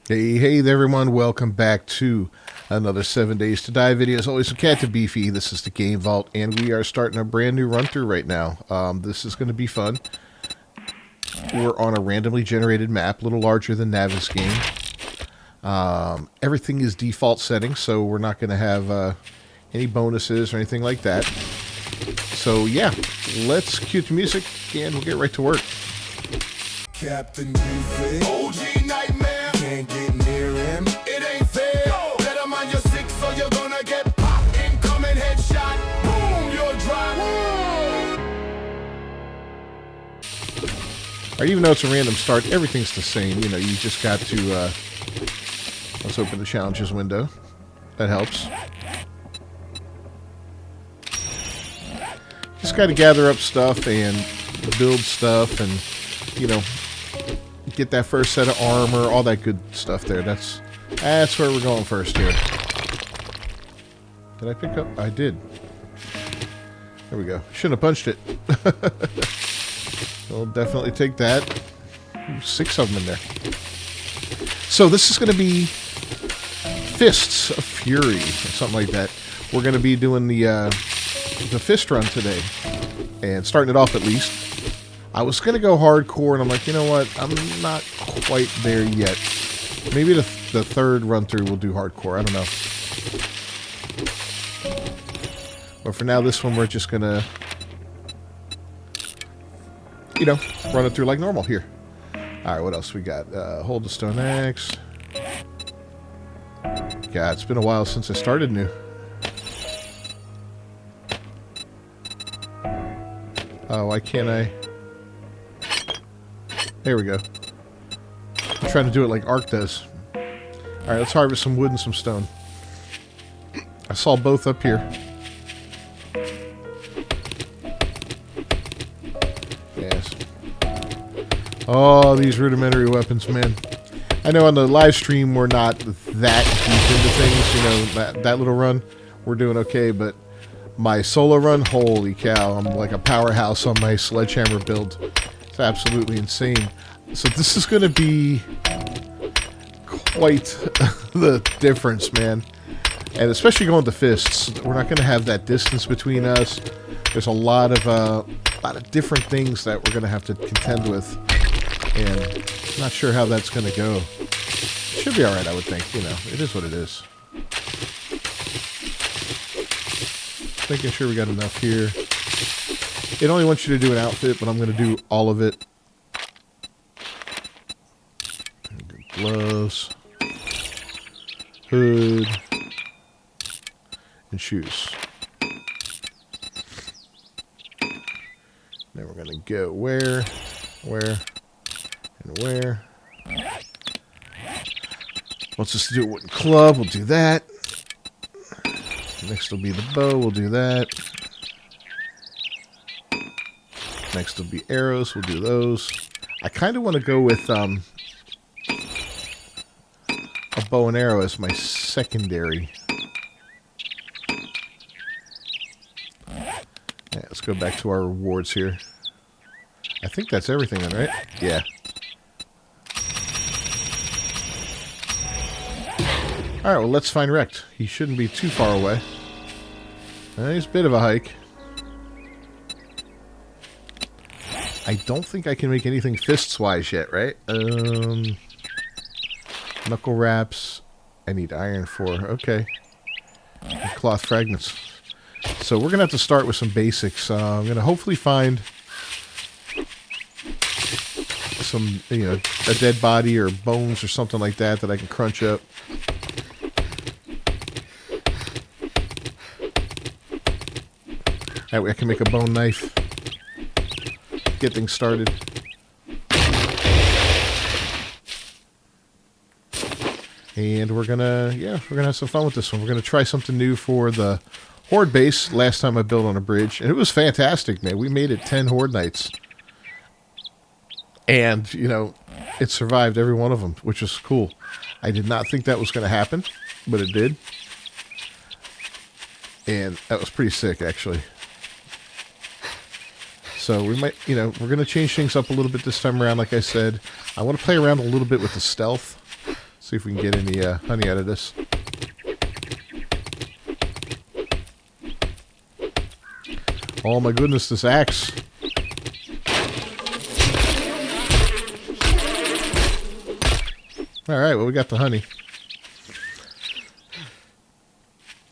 Hey there everyone, welcome back to another 7 Days to Die video. As always, I'm Captain Beefy, this is the Game Vault, and we are starting a brand new run-through right now. This is going to be fun. We're on a randomly generated map, a little larger than Navis game. Everything is default settings, so we're not going to have any bonuses or anything like that. So yeah, let's cue the music, and we'll get right to work. Captain Beefy, OG nightmare, can't get near him. It ain't fair. Better mind your six, or you're gonna get popped. Incoming headshot. Boom, you're dry. Alright, even though it's a random start, everything's the same. You know, you just got to. Let's open the challenges window. That helps. Just got to gather up stuff and build stuff, and you know, get that first set of armor, all that good stuff there. That's where we're going first here. Did I pick up? I did. There we go. Shouldn't have punched it. We'll definitely take that. Ooh, 6 of them in there. So this is going to be Fists of Fury, or something like that. We're going to be doing the fist run today, and starting it off at least. I was going to go hardcore, and I'm like, you know what? I'm not quite there yet. Maybe the third run-through we'll do hardcore. I don't know. But for now, this one we're just going to, you know, run it through like normal here. Alright, what else we got? Hold the stone axe. God, it's been a while since I started new. Oh, why can't I... There we go. I'm trying to do it like Ark does. Alright, let's harvest some wood and some stone. I saw both up here. Yes. Oh, these rudimentary weapons, man. I know on the live stream we're not that deep into things. You know, that little run, we're doing okay, but my solo run, holy cow, I'm like a powerhouse on my sledgehammer build. It's absolutely insane. So this is going to be quite the difference, man. And especially going to fists, we're not going to have that distance between us. There's a lot of different things that we're going to have to contend with, and I'm not sure how that's going to go. Should be all right, I would think. You know, it is what it is. Making sure we got enough here. It only wants you to do an outfit, but I'm going to do all of it. Gloves, hood, and shoes. Then we're going to go where, and where. Wants us to do a wooden club, we'll do that. Next will be the bow, we'll do that. Next will be arrows, we'll do those. I kind of want to go with a bow and arrow as my secondary. Yeah, let's go back to our rewards here. I think that's everything then, right? Yeah. Alright, well, let's find Rect. He shouldn't be too far away. He's a bit of a hike. I don't think I can make anything fists-wise yet, right? Knuckle wraps. I need iron for. Okay. And cloth fragments. So we're going to have to start with some basics. I'm going to hopefully find some, you know, a dead body or bones or something like that that I can crunch up. That way I can make a bone knife. Get things started. And we're gonna have some fun with this one. We're gonna try something new for the horde base. Last time I built on a bridge, and it was fantastic, man. We made it 10 horde nights. And, you know, it survived every one of them, which was cool. I did not think that was gonna happen, but it did. And that was pretty sick, actually. So we might, you know, we're going to change things up a little bit this time around, like I said. I want to play around a little bit with the stealth. See if we can get any honey out of this. Oh my goodness, this axe. Alright, well we got the honey.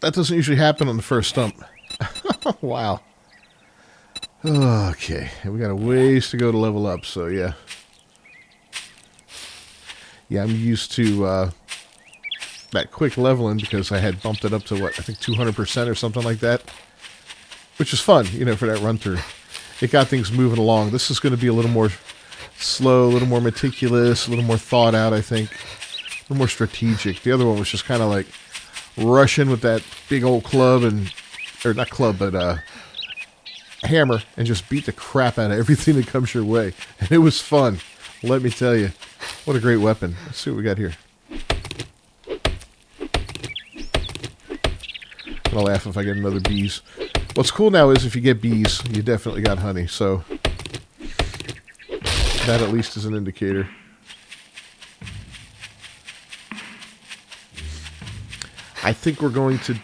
That doesn't usually happen on the first stump. Wow. Okay, we got a ways to go to level up, so yeah. Yeah, I'm used to that quick leveling because I had bumped it up to, what, I think 200% or something like that. Which is fun, you know, for that run through. It got things moving along. This is going to be a little more slow, a little more meticulous, a little more thought out, I think. A little more strategic. The other one was just kind of like rushing with that big old club and, or not club, but hammer, and just beat the crap out of everything that comes your way. And it was fun, let me tell you. What a great weapon. Let's see what we got here. I'll laugh if I get another bees. What's cool now is if you get bees, you definitely got honey, so that at least is an indicator. I think we're going to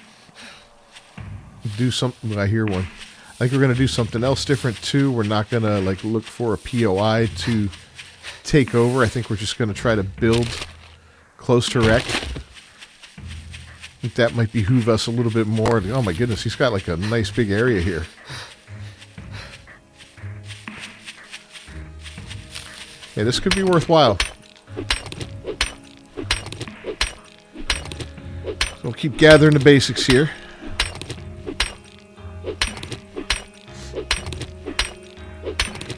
do something. I hear one. I think we're going to do something else different too. We're not going to like look for a POI to take over. I think we're just going to try to build close to wreck. I think that might behoove us a little bit more. Oh my goodness, he's got like a nice big area here. Yeah, this could be worthwhile. So we'll keep gathering the basics here.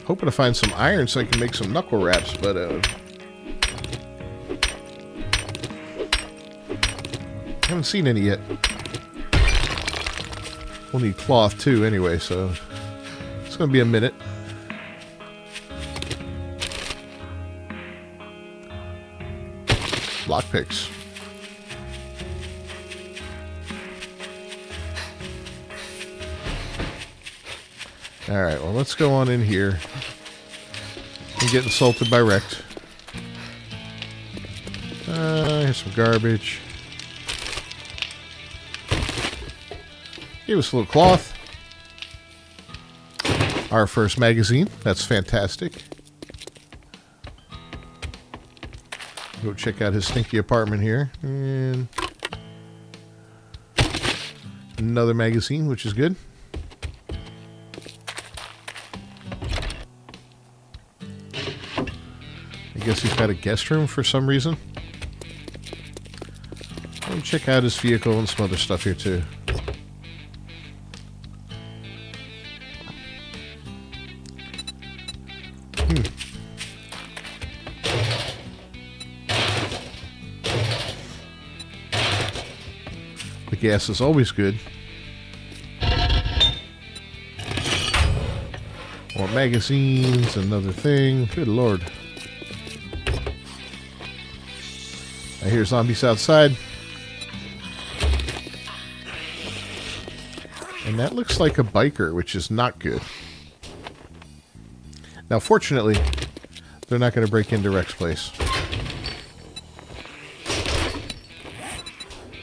Hoping to find some iron so I can make some knuckle wraps, but haven't seen any yet. We'll need cloth too anyway, so it's going to be a minute. Lockpicks. Alright, well let's go on in here and get insulted by wrecked. Here's some garbage. Give us a little cloth. Our first magazine. That's fantastic. Go check out his stinky apartment here. And another magazine, which is good. I guess he's got a guest room for some reason. Let me check out his vehicle and some other stuff here too. The gas is always good. More magazines, another thing. Good lord. I hear zombies outside. And that looks like a biker, which is not good. Now, fortunately, they're not going to break into Rex's place.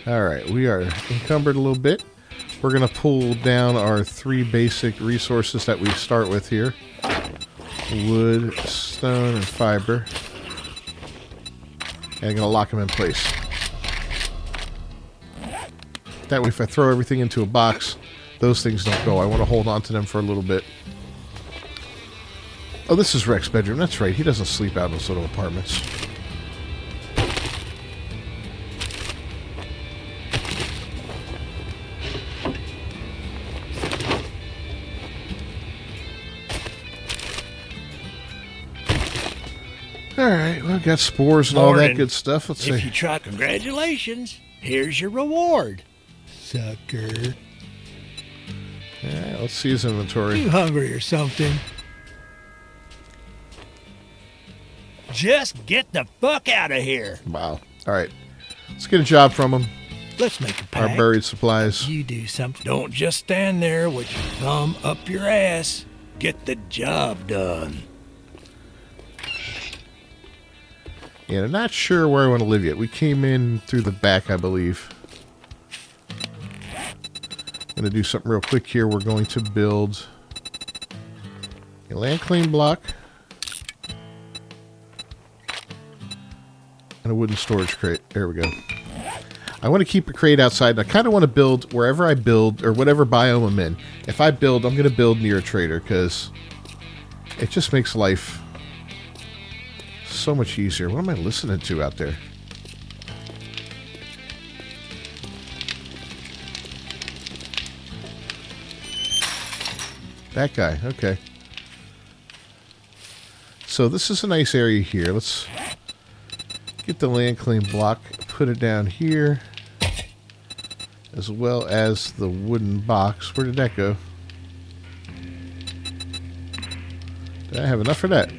Alright, we are encumbered a little bit. We're going to pull down our 3 basic resources that we start with here. Wood, stone, and fiber. And I'm going to lock them in place. That way, if I throw everything into a box, those things don't go. I want to hold on to them for a little bit. Oh, this is Rex's bedroom. That's right. He doesn't sleep out in those little apartments. Alright, well, I've got spores and all that good stuff. Let's see. If you try, congratulations. Here's your reward. Sucker. Alright, let's see his inventory. You hungry or something? Just get the fuck out of here. Wow. Alright. Let's get a job from him. Let's make a pact. Our buried supplies. You do something. Don't just stand there with your thumb up your ass. Get the job done. And I'm not sure where I want to live yet. We came in through the back, I believe. I'm going to do something real quick here. We're going to build a land claim block and a wooden storage crate. There we go. I want to keep a crate outside. And I kind of want to build wherever I build, or whatever biome I'm in. If I build, I'm going to build near a trader, because it just makes life so much easier. What am I listening to out there? That guy. Okay. So this is a nice area here. Let's get the land claim block, put it down here, as well as the wooden box. Where did that go? Did I have enough for that?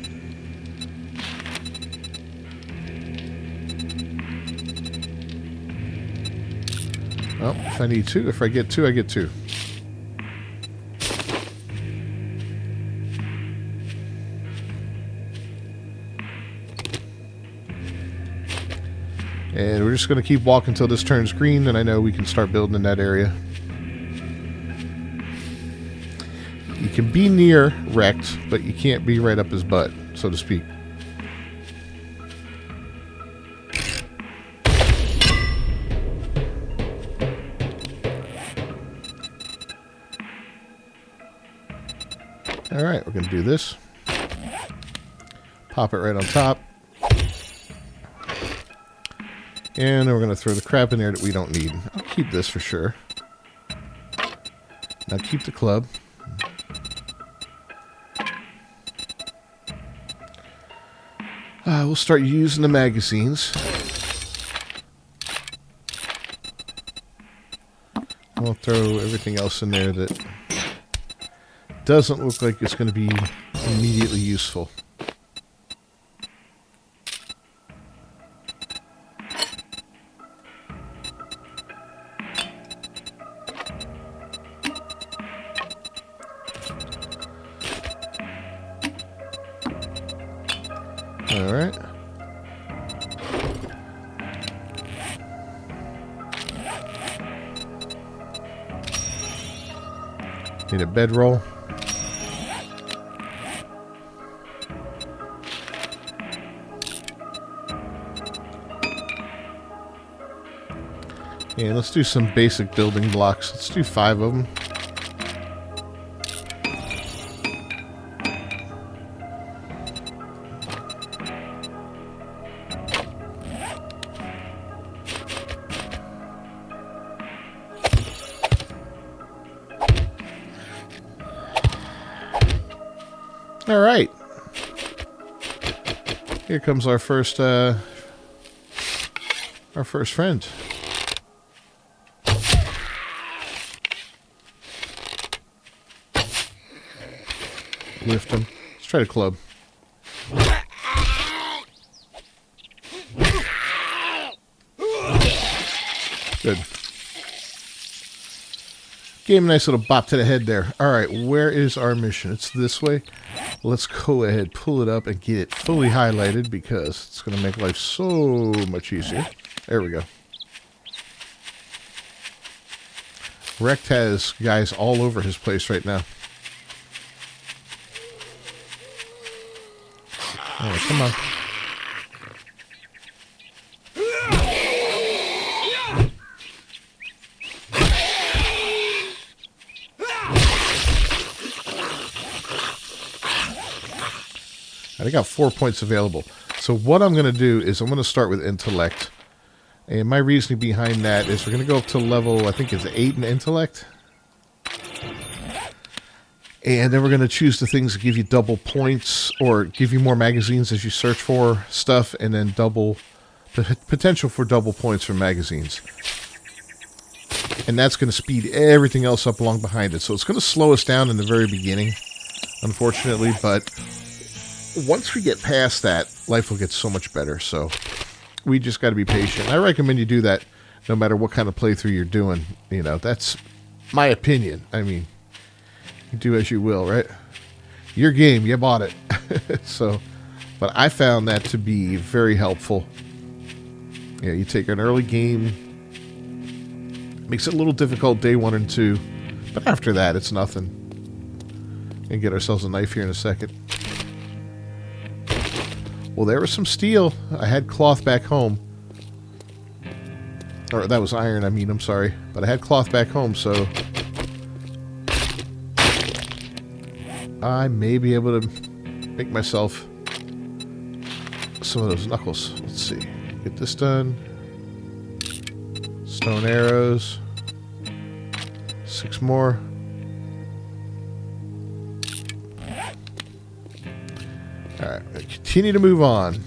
Well, if I need two, if I get two, I get two. And we're just going to keep walking until this turns green, and I know we can start building in that area. You can be near wrecked, but you can't be right up his butt, so to speak. Alright, we're going to do this. Pop it right on top. And then we're going to throw the crap in there that we don't need. I'll keep this for sure. Now keep the club. We'll start using the magazines. I'll throw everything else in there that doesn't look like it's going to be immediately useful. All right. Need a bedroll. And let's do some basic building blocks. Let's do 5 of them. All right. Here comes our first friend. Lift him. Let's try to club. Good. Gave him a nice little bop to the head there. All right, where is our mission? It's this way. Let's go ahead, pull it up, and get it fully highlighted because it's going to make life so much easier. There we go. Wrecked has guys all over his place right now. All right, come on. I got 4 points available. So what I'm going to do is I'm going to start with intellect. And my reasoning behind that is we're going to go up to level, I think it's 8 in intellect. And then we're going to choose the things that give you double points or give you more magazines as you search for stuff, and then double the potential for double points for magazines. And that's going to speed everything else up along behind it. So it's going to slow us down in the very beginning, unfortunately, but once we get past that, life will get so much better. So we just got to be patient. I recommend you do that no matter what kind of playthrough you're doing. You know, that's my opinion. I mean, you do as you will, right? Your game, you bought it. So But I found that to be very helpful. Yeah, you take an early game, makes it a little difficult day 1 and 2, but after that, it's nothing. And get ourselves a knife here in a second. Well, there was some steel. I had cloth back home. Or that was iron, I mean, I'm sorry. But I had cloth back home, so I may be able to make myself some of those knuckles. Let's see. Get this done. Stone arrows. 6 more. Alright, continue to move on.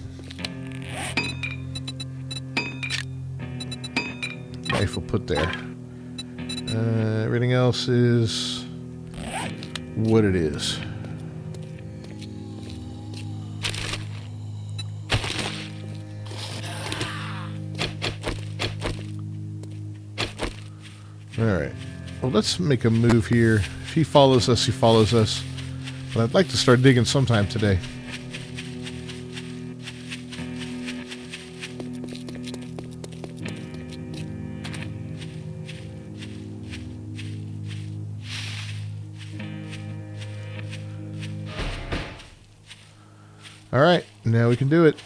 Knife we'll put there. Everything else is what it is. Alright. Well, let's make a move here. If he follows us, he follows us. But I'd like to start digging sometime today. Alright, now we can do it.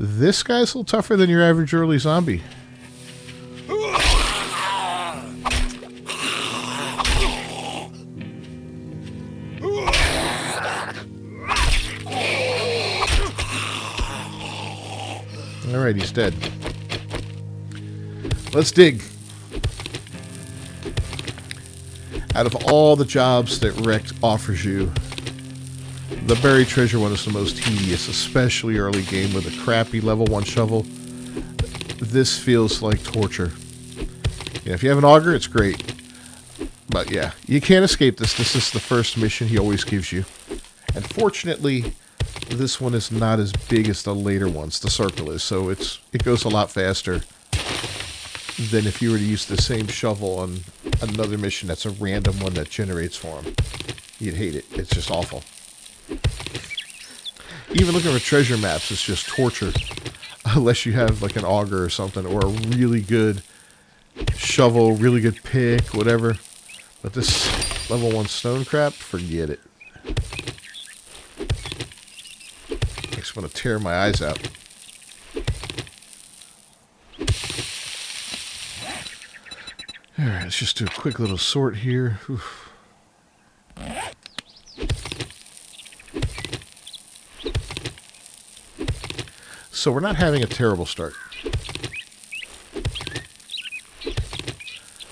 This guy's a little tougher than your average early zombie. Alright, he's dead. Let's dig. Out of all the jobs that Wrecked offers you, the buried treasure one is the most tedious, especially early game with a crappy level 1 shovel. This feels like torture. Yeah, if you have an auger, it's great. But yeah, you can't escape this. This is the first mission he always gives you. And fortunately, this one is not as big as the later ones, the circle is, so it goes a lot faster than if you were to use the same shovel on another mission that's a random one that generates for him. You'd hate it. It's just awful. Even looking for treasure maps is just torture. Unless you have like an auger or something, or a really good shovel, really good pick, whatever. But this level 1 stone crap, forget it. I just want to tear my eyes out. Alright, let's just do a quick little sort here. Oof. So we're not having a terrible start.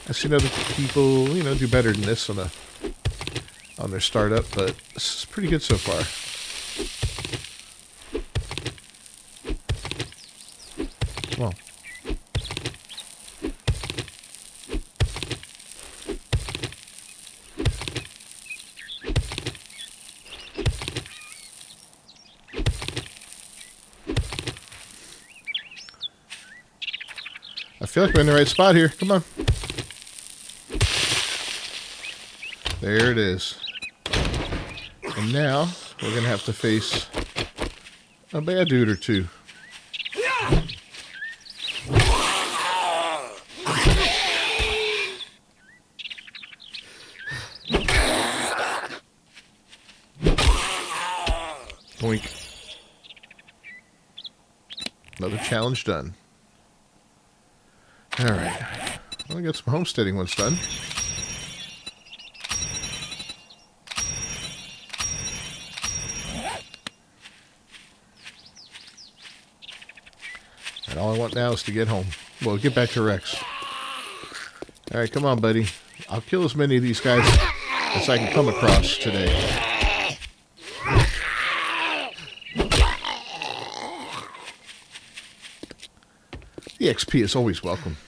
I've seen other people, you know, do better than this on their startup, but this is pretty good so far. Come on. I feel like we're in the right spot here. Come on. There it is. And now we're going to have to face a bad dude or two. Boink. Another challenge done. Alright. Well, we got some homesteading ones done. And all I want now is to get home. Well, get back to Rex. Alright, come on, buddy. I'll kill as many of these guys as I can come across today. The XP is always welcome.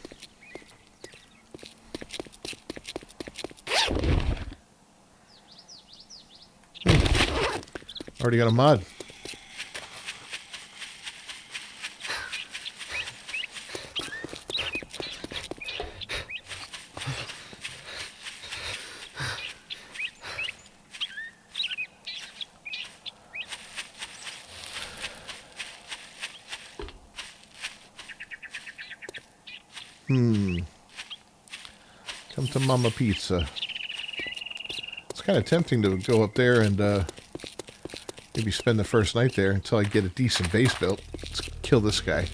Already got a mod. Come to Mama Pizza. It's kind of tempting to go up there and maybe spend the first night there until I get a decent base built. Let's kill this guy.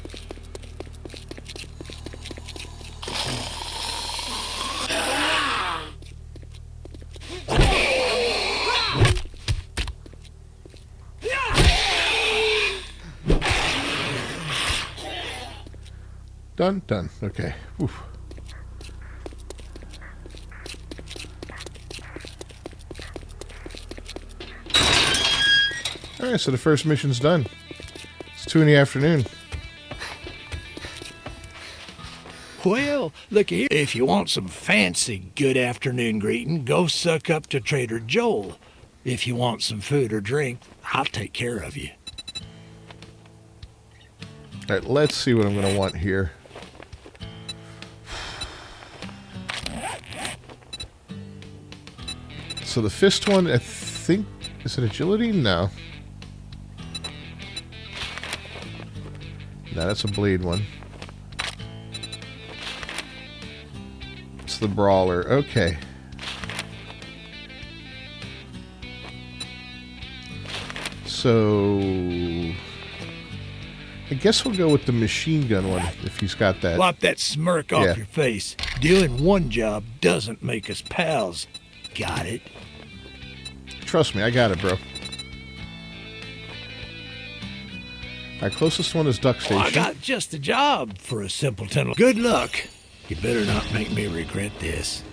Done? Done. Okay. Oof. Alright, so the first mission's done. It's 2 in the afternoon. Well, look here. If you want some fancy good afternoon greeting, go suck up to Trader Joel. If you want some food or drink, I'll take care of you. Alright, let's see what I'm going to want here. So the fist one, I think, is it agility? No. No, that's a blade one. It's the brawler. Okay. So I guess we'll go with the machine gun one if he's got that. Wipe that smirk off your face. Doing one job doesn't make us pals. Got it? Trust me, I got it, bro. Our closest one is Duck Station. Well, I got just the job for a simpleton. Good luck. You better not make me regret this.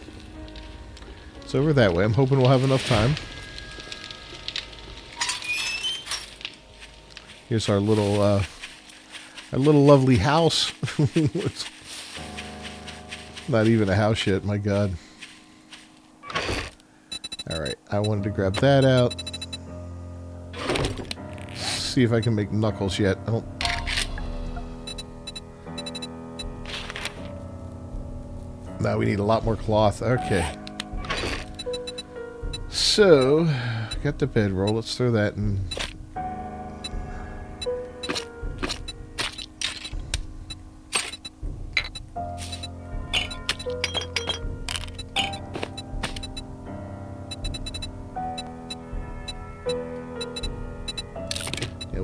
It's over that way. I'm hoping we'll have enough time. Here's our little lovely house. It's not even a house yet, my God. Alright, I wanted to grab that out. See if I can make Knuckles yet. I don't... Now we need a lot more cloth. Okay. So, got the bedroll. Let's throw that in.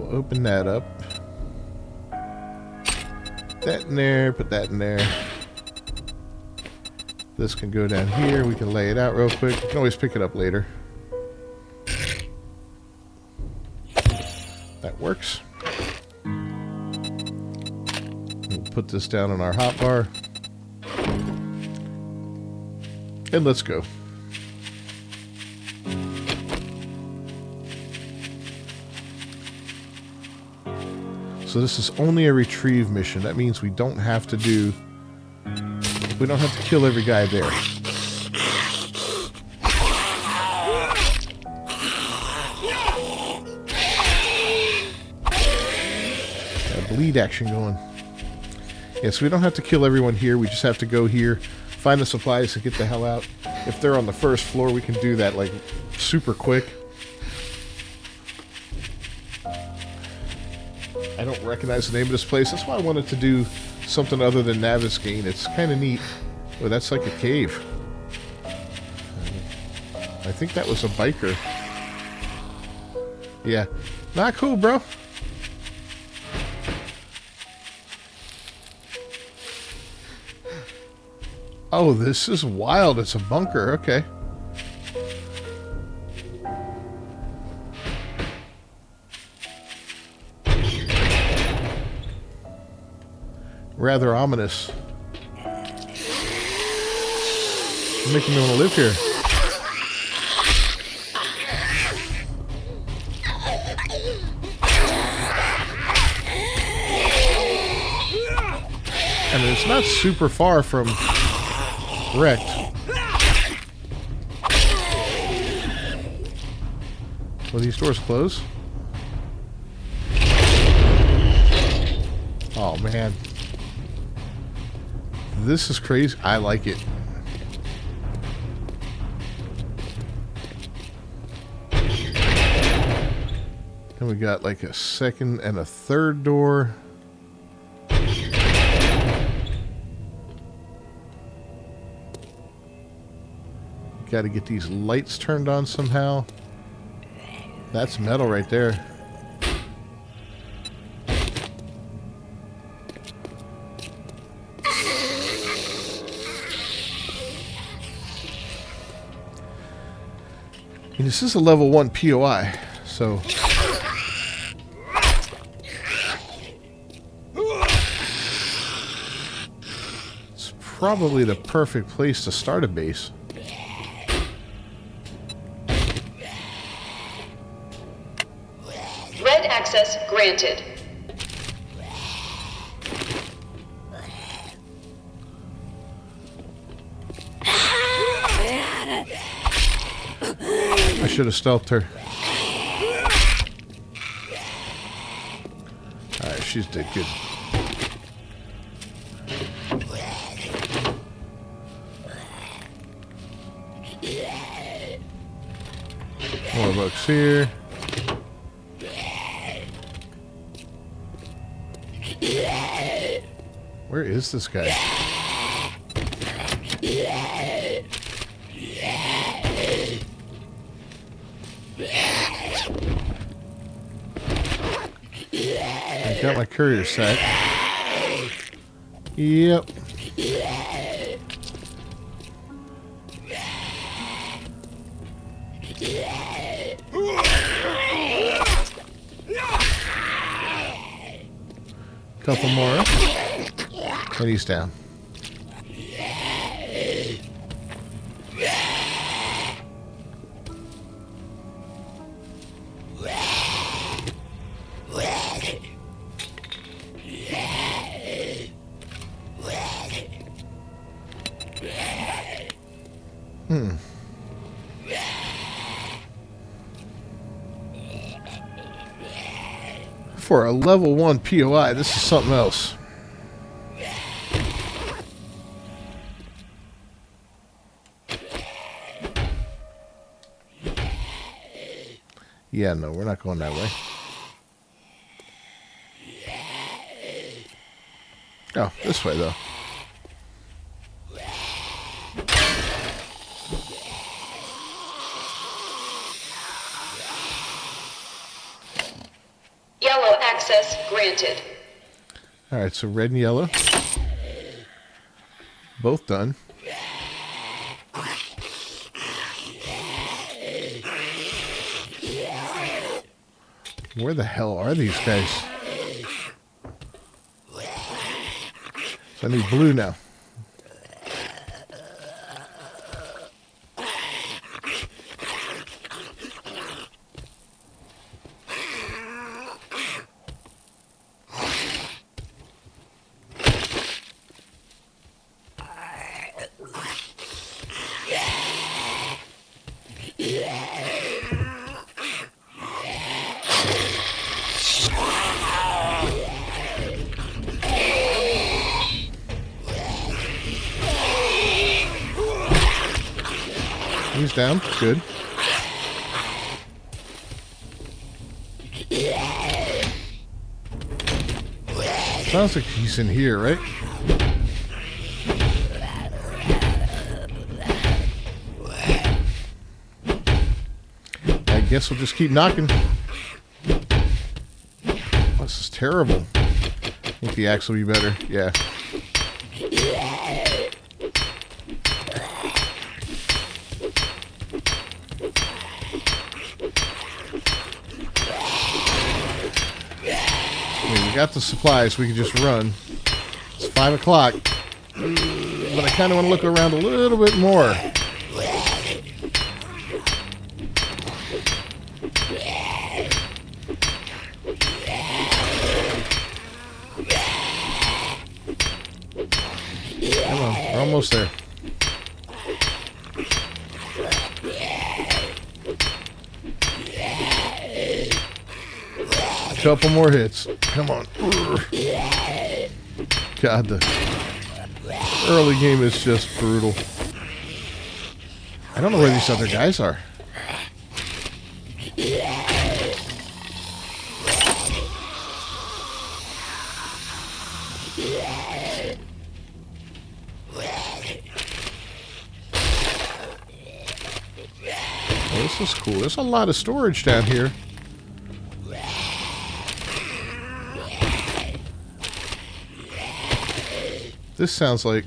Open that up. That in there, put that in there. This can go down here. We can lay it out real quick. We can always pick it up later. That works. We'll put this down on our hotbar. And let's go. So this is only a retrieve mission. That means we don't have to do... We don't have to kill every guy there. Got bleed action going. Yeah, so we don't have to kill everyone here. We just have to go here, find the supplies, and get the hell out. If they're on the first floor, we can do that, like, super quick. I don't recognize the name of this place. That's why I wanted to do something other than Naviskane. It's kind of neat. Oh, that's like a cave. I think that was a biker. Yeah. Not cool, bro. Oh, this is wild. It's a bunker. Okay. Rather ominous. Making me want to live here. I mean, it's not super far from wrecked. Will these doors close? Oh, man. This is crazy. I like it. And we got like a second and a third door. Got to get these lights turned on somehow. That's metal right there. And this is a level 1 POI, so it's probably the perfect place to start a base. Red access granted. I should have stealthed her. Alright, she's dead. Good. More books here. Where is this guy? I got my courier set. Yep. Couple more. And he's down. For a level 1 POI, this is something else. Yeah, no, we're not going that way. Oh, this way, though. Yellow access granted. Alright, so red and yellow. Both done. Where the hell are these guys? So I need blue now. He's down. Good. Sounds like he's in here, right? I guess we'll just keep knocking. This is terrible. I think the axe will be better. Yeah. We got the supplies, we can just run. It's 5 o'clock. But I kind of want to look around a little bit more. Come on, we're almost there. Couple more hits. Come on. God, the early game is just brutal. I don't know where these other guys are. This is cool. There's a lot of storage down here. This sounds like...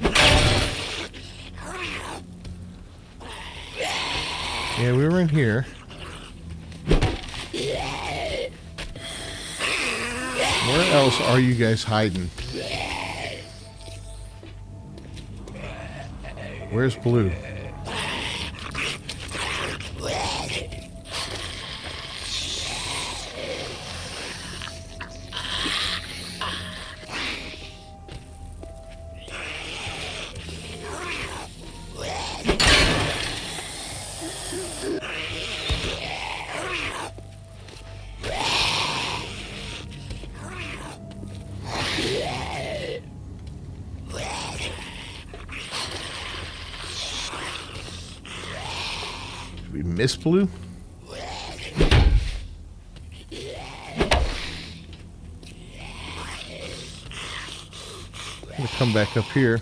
Yeah, we were in here. Where else are you guys hiding? Where's Blue? Did we miss Blue? I'm gonna come back up here.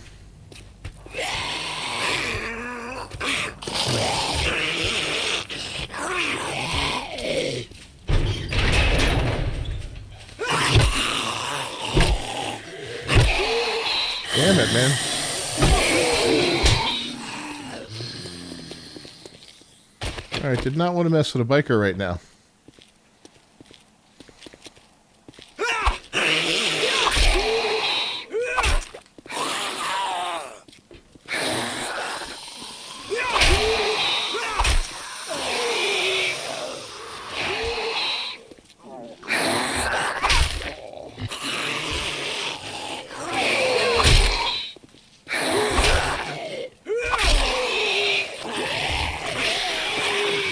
Damn it, man. Alright, did not want to mess with a biker right now.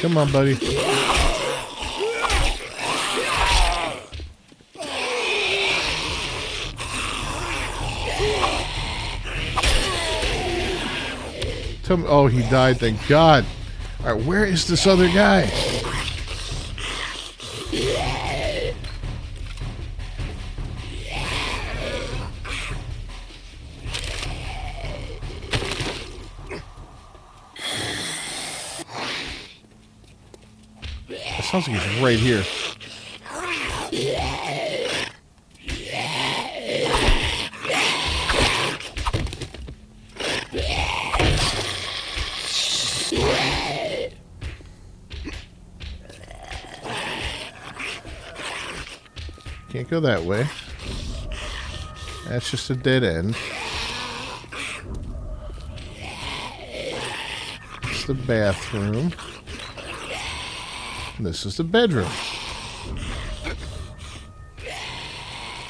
Come on, buddy. Tell me, oh, he died, thank God. Alright, where is this other guy? Sounds like he's right here. Can't go that way. That's just a dead end. It's the bathroom. This is the bedroom.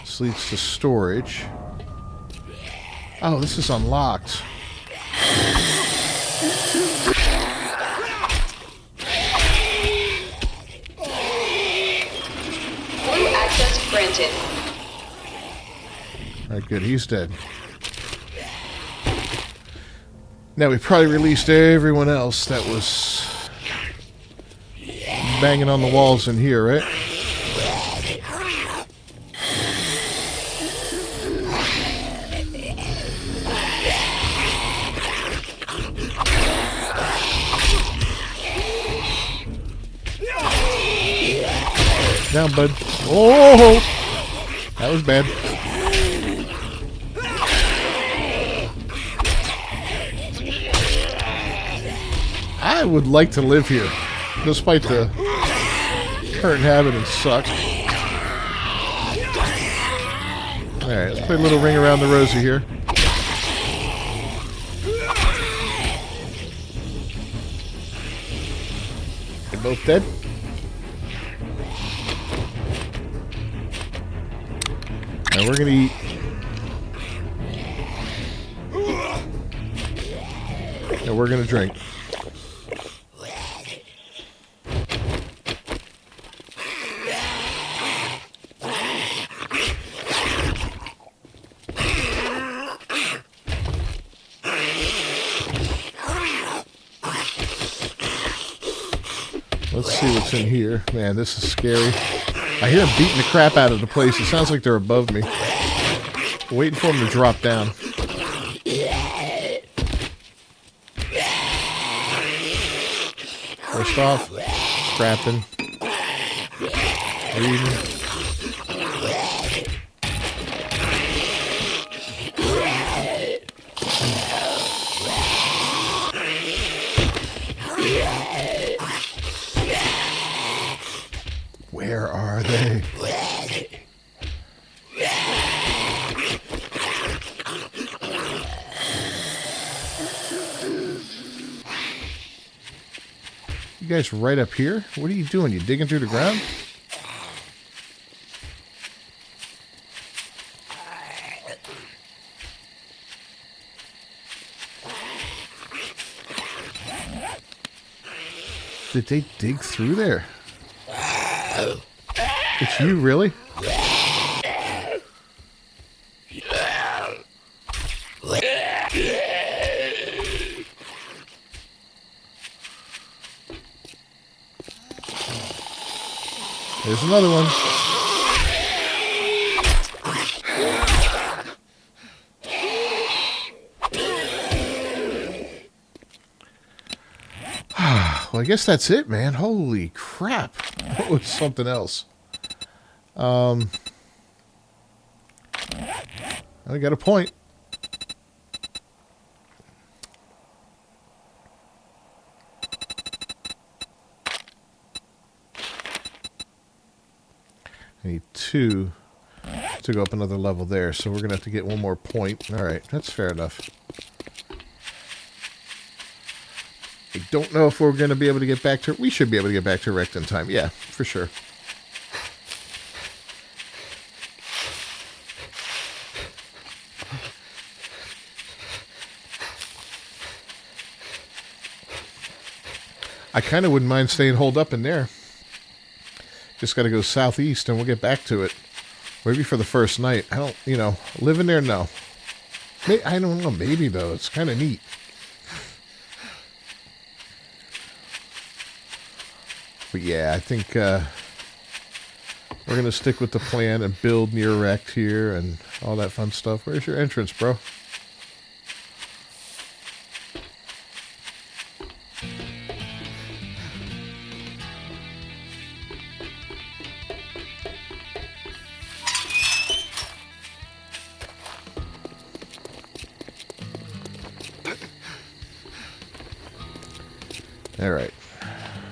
This leads to storage. Oh, this is unlocked. Blue access granted. Alright, good. He's dead. Now, we probably released everyone else that was banging on the walls in here, right? Down, bud. Oh! That was bad. I would like to live here, despite the current inhabitants suck. Alright, let's play a little ring around the rosy here. They're both dead. And we're gonna eat. And we're gonna drink. Let's see what's in here. Man, this is scary. I hear them beating the crap out of the place. It sounds like they're above me. Waiting for them to drop down. First off, scrapping, reading. Where are they? You guys right up here? What are you doing? You digging through the ground? Did they dig through there? It's you, really? There's another one. Well, I guess that's it, man. Holy crap. That was something else. I got a point. I need 2 to go up another level there, so we're going to have to get 1 more point. Alright, that's fair enough. I don't know if we're going to be able to get back to... We should be able to get back to Erect in time. Yeah, for sure. I kind of wouldn't mind staying holed up in there. Just got to go southeast and we'll get back to it. Maybe for the first night. I don't, you know, live in there, no. I don't know, maybe though. It's kind of neat. But yeah, I think we're going to stick with the plan and build near Erect here and all that fun stuff. Where's your entrance, bro? All right.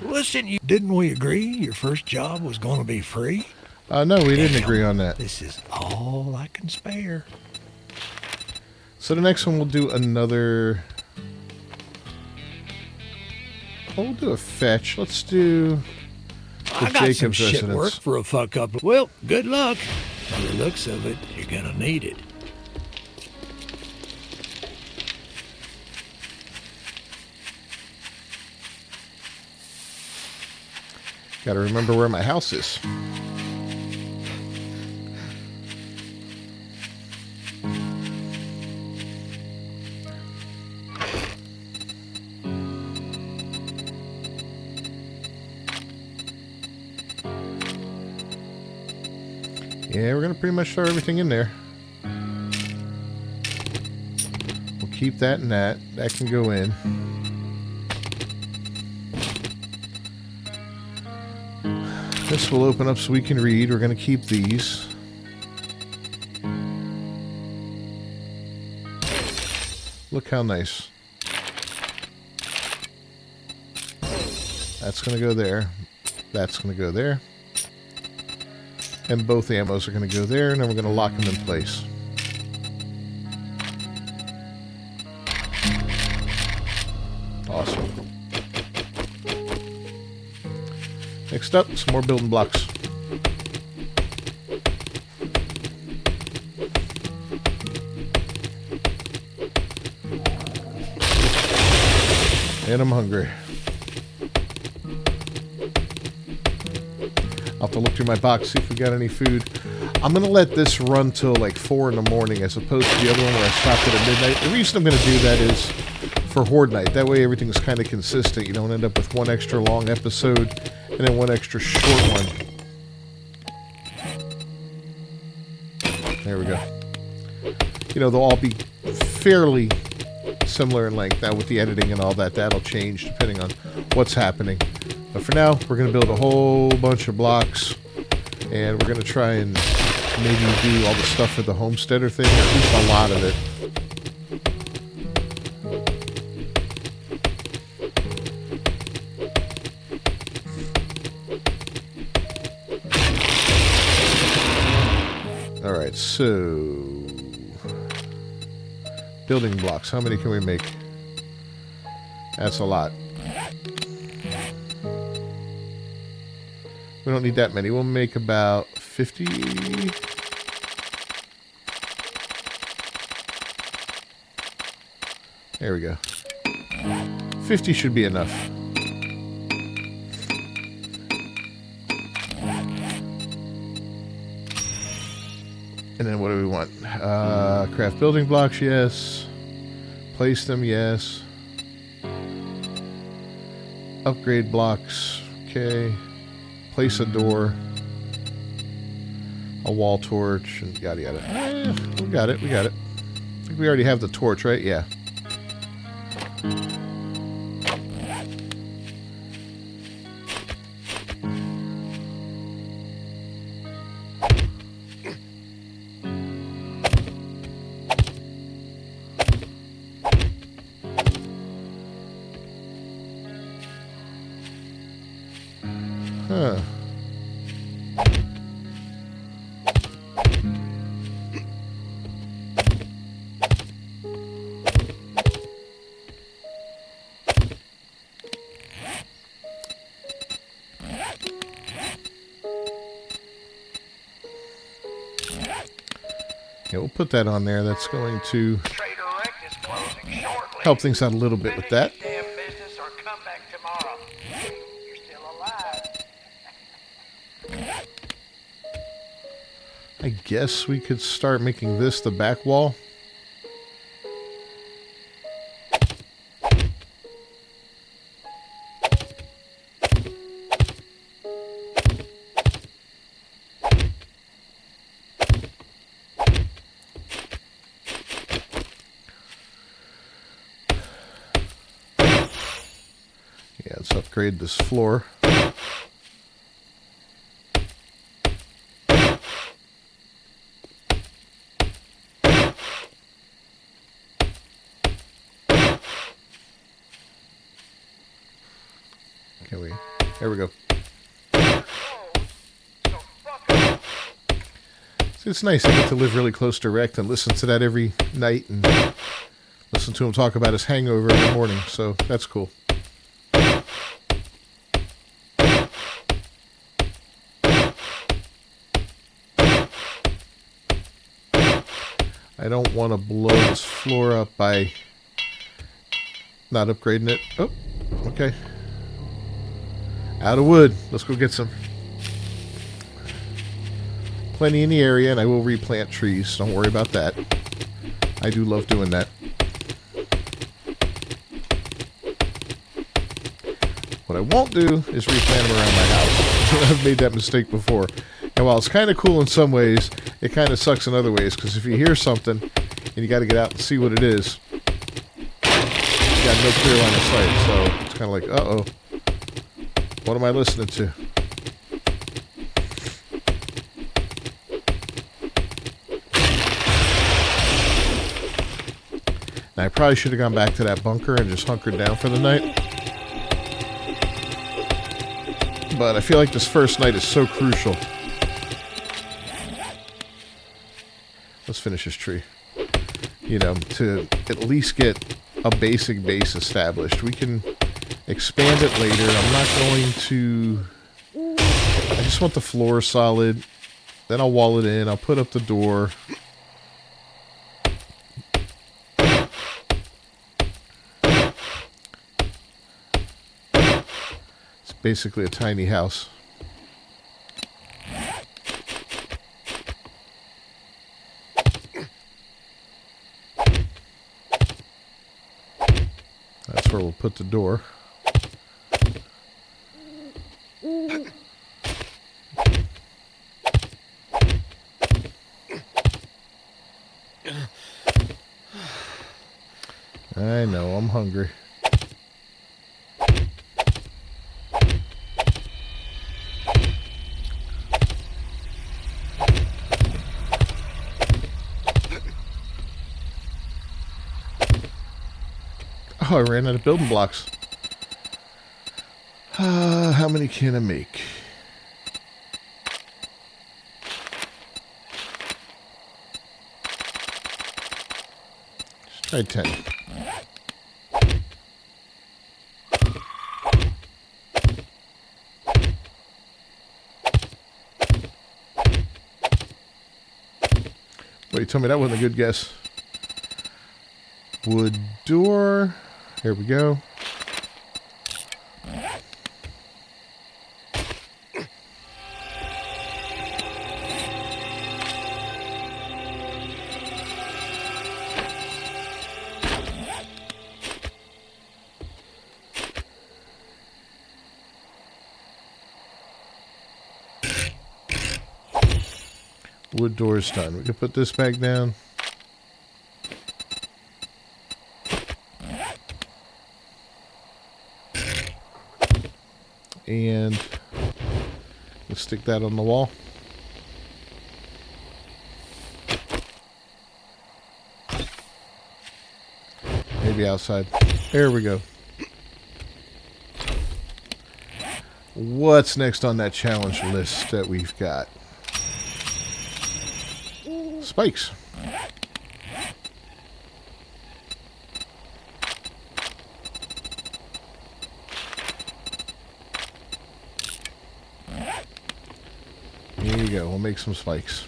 Listen, didn't we agree your first job was going to be free? No, we didn't agree on that. This is all I can spare. So the next one we'll do another... We'll do a fetch. Let's do the I got some Jacobs shit residence. work for a fuck up. Well, good luck. By the looks of it, you're gonna need it. Gotta remember where my house is. Yeah, we're gonna pretty much throw everything in there. We'll keep that and that. That can go in. This will open up so we can read. We're going to keep these. Look how nice. That's going to go there. That's going to go there. And both ammos are going to go there, and then we're going to lock them in place. Awesome. Next up, some more building blocks. And I'm hungry. I'll have to look through my box, see if we got any food. I'm going to let this run till like 4 in the morning as opposed to the other one where I stopped it at midnight. The reason I'm going to do that is for Horde Night. That way everything's kind of consistent. You don't end up with one extra long episode and then one extra short one. There we go. You know, they'll all be fairly similar in length. Now with the editing and all that, that'll change depending on what's happening. But for now, we're going to build a whole bunch of blocks. And we're going to try and maybe do all the stuff for the homesteader thing. Or at least a lot of it. Alright, so... building blocks. How many can we make? That's a lot. We don't need that many. We'll make about 50. There we go. 50 should be enough. And then what do we want? Craft building blocks, yes. Place them, yes. Upgrade blocks, okay. Place a door. A wall torch, and yada yada. We got it, we got it. I think we already have the torch, right? Yeah. Huh. Yeah, we'll put that on there. That's going to help things out a little bit with that. I guess we could start making this the back wall. Yeah, let's upgrade this floor. There we go. See, it's nice. I get to live really close to Rect and listen to that every night and listen to him talk about his hangover every morning. So that's cool. I don't want to blow this floor up by not upgrading it. Oh, okay. Out of wood. Let's go get some. Plenty in the area, and I will replant trees. Don't worry about that. I do love doing that. What I won't do is replant them around my house. I've made that mistake before. And while it's kind of cool in some ways, it kind of sucks in other ways, because if you hear something and you got to get out and see what it is, you got no clear line of sight. So it's kind of like, uh-oh. What am I listening to? Now, I probably should have gone back to that bunker and just hunkered down for the night. But I feel like this first night is so crucial. Let's finish this tree. You know, to at least get a basic base established. We can expand it later. I'm not going to... I just want the floor solid. Then I'll wall it in. I'll put up the door. It's basically a tiny house. That's where we'll put the door. I know, I'm hungry. Oh, I ran out of building blocks. How many can I make? Let's try 10. Well, you told me that wasn't a good guess. Wood door. Here we go. Wood door is done. We can put this back down. And let's stick that on the wall. Maybe outside. There we go. What's next on that challenge list that we've got? Spikes. Here you go. We'll make some spikes.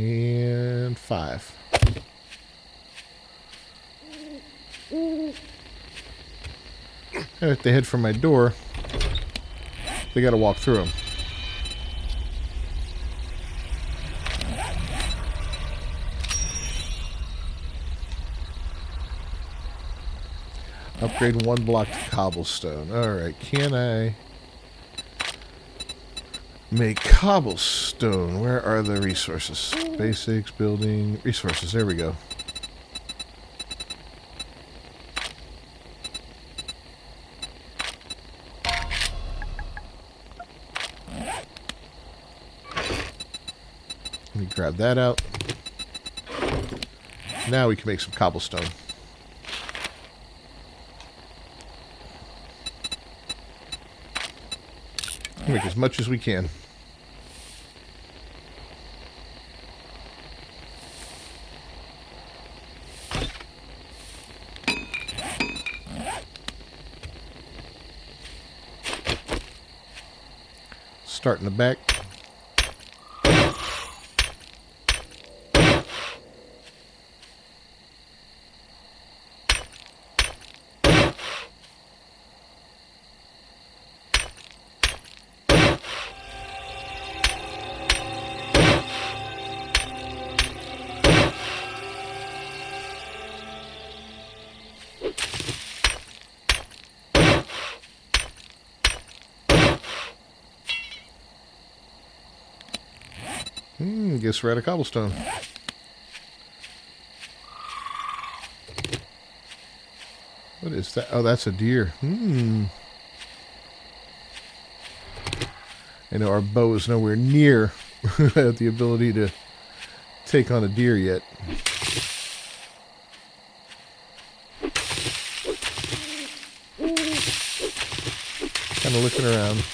And 5. And if they head for my door, they got to walk through them. Upgrade 1 block to cobblestone. Alright, can I make cobblestone? Where are the resources? Basics, building, resources. There we go. Let me grab that out. Now we can make some cobblestone. Make as much as we can. Start in the back. Guess we're out of cobblestone. What is that? Oh, that's a deer. I know our bow is nowhere near the ability to take on a deer yet. Kind of looking around.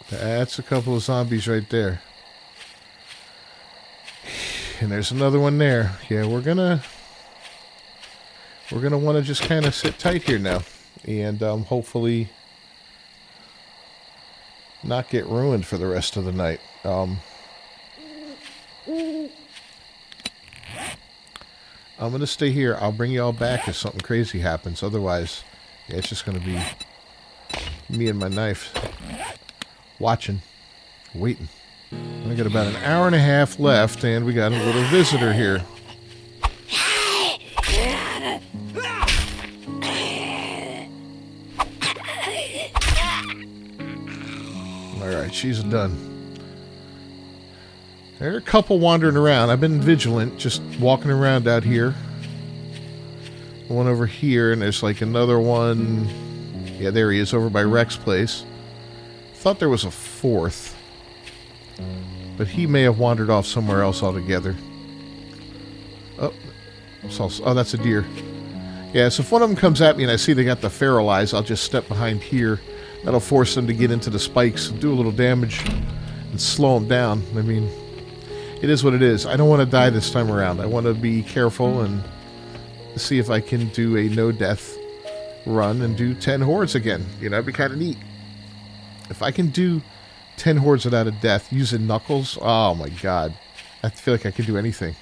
That's a couple of zombies right there. And there's another one there. Yeah, we're gonna want to just kind of sit tight here now. And hopefully not get ruined for the rest of the night. I'm going to stay here. I'll bring y'all back if something crazy happens. Otherwise, yeah, it's just going to be me and my knife. Watching. Waiting. I got about an hour and a half left, and we got a little visitor here. Alright, she's done. There are a couple wandering around. I've been vigilant, just walking around out here. One over here, and there's like another one. Yeah, there he is, over by Rex's place. Thought there was a fourth. But he may have wandered off somewhere else altogether. Oh, that's a deer. Yeah, so if one of them comes at me and I see they got the feral eyes, I'll just step behind here. That'll force them to get into the spikes and do a little damage and slow them down. I mean, it is what it is. I don't want to die this time around. I want to be careful and see if I can do a no-death run and do 10 hordes again. You know, it'd be kind of neat. If I can do 10 hordes without a death using Knuckles, oh my god. I feel like I could do anything.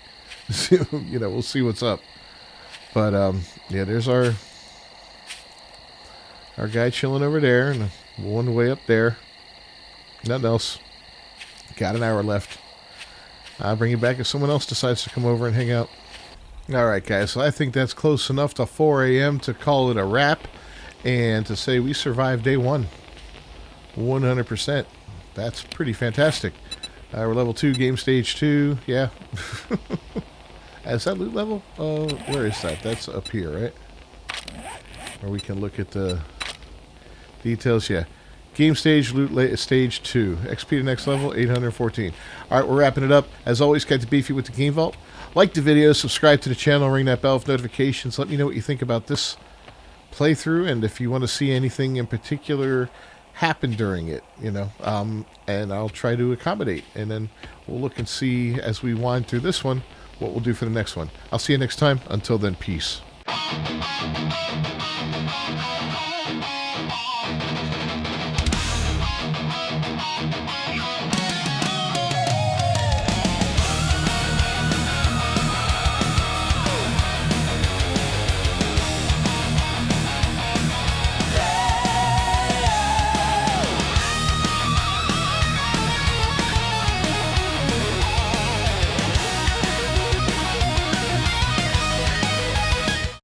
You know, we'll see what's up. But, yeah, there's our guy chilling over there, and one way up there. Nothing else. Got an hour left. I'll bring you back if someone else decides to come over and hang out. Alright, guys, so I think that's close enough to 4 a.m. to call it a wrap, and to say we survived day 1. 100%. That's pretty fantastic. We're level 2, game stage 2. Yeah. Is that loot level? Where is that? That's up here, right? Or we can look at the details. Yeah. Game stage, loot stage 2. XP to next level, 814. Alright, we're wrapping it up. As always, Captain Beefy with the Game Vault. Like the video, subscribe to the channel, ring that bell for notifications. Let me know what you think about this playthrough, and if you want to see anything in particular happen during it, you know, and I'll try to accommodate. And then we'll look and see as we wind through this one what we'll do for the next one. I'll see you next time. Until then, peace.